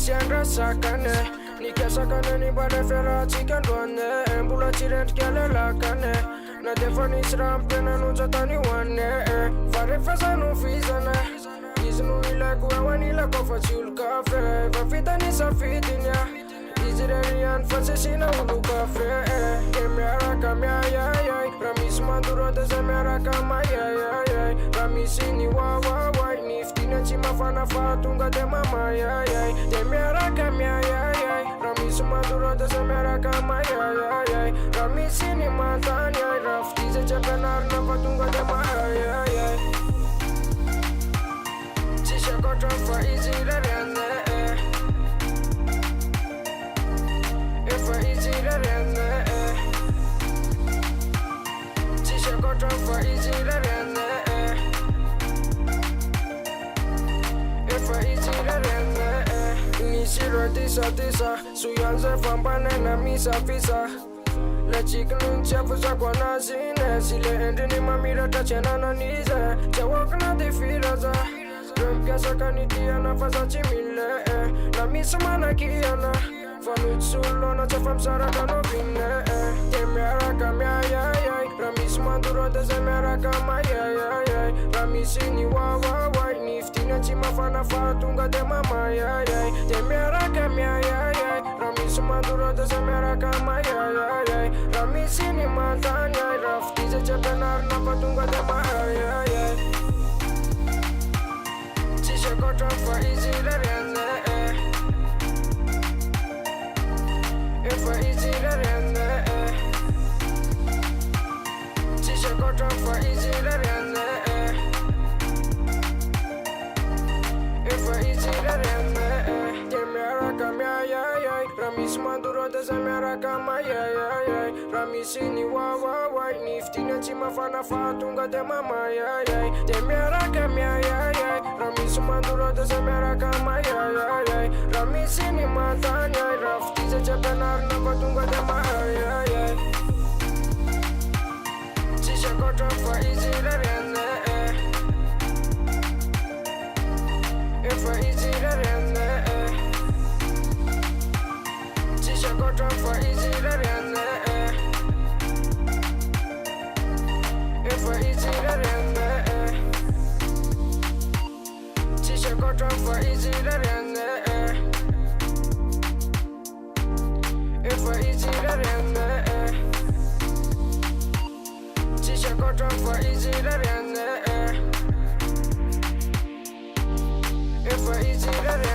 sianga sakane Nika sakane ni barefera chicken one Embula chirent kele lakane Na defani sram pena no jatani one Farefasa no fizane Iznu ila kuwa ila kofa chul kafe Vafita ni safitinya Izirerian fasesina ulu kafe Kemiara kamya Ramis manduro dese miara kamaya Ramisini wa Niftina chima fana fatunga de mama Demiara kamya Ramis manduro dese miara kamaya Ramisini mantanya Raftize chepenar na fatunga de mama Chisha kotra fa izireriane Efa izireriane Chisha kotra fa izireriane Efa izireriane Nishiro tisa Suyanze fambane na misa fisa La chica nuncia fusa kwa nazine Sile endi ni mamira tachena na nize Chawakana di firaza Römka sakanitia na fasa chimile Na misa mana kiana Fanut sulo na chafam saraka no vine Kemiara kamya Ramis manduro dese miara kamaya Ramisini wa Niftina chima fana fatunga de mama Kemiara kamya Ramis manduro dese miara kamaya Ramisini mantanya Raftize chepenar na fatunga de mama Chisha kotra fa izireriane Efa izireriane Chisha kotra fa izireriane Efa izireriane Kemiara kamya Ramis manduro dese miara kamaya Ramisini wa Niftina chima fana fatunga de mama Kemiara kamya Ramis manduro dese miara kamaya Ramisini mantanya Raftize chepenar na fatunga de mama Chisha kotra fa izireriane Efa izireriane Chisha kotra fa izireriane Efa izireriane Chisha kotra fa izireriane Efa izireriane Chisha kotra fa izireriane Efa izireriane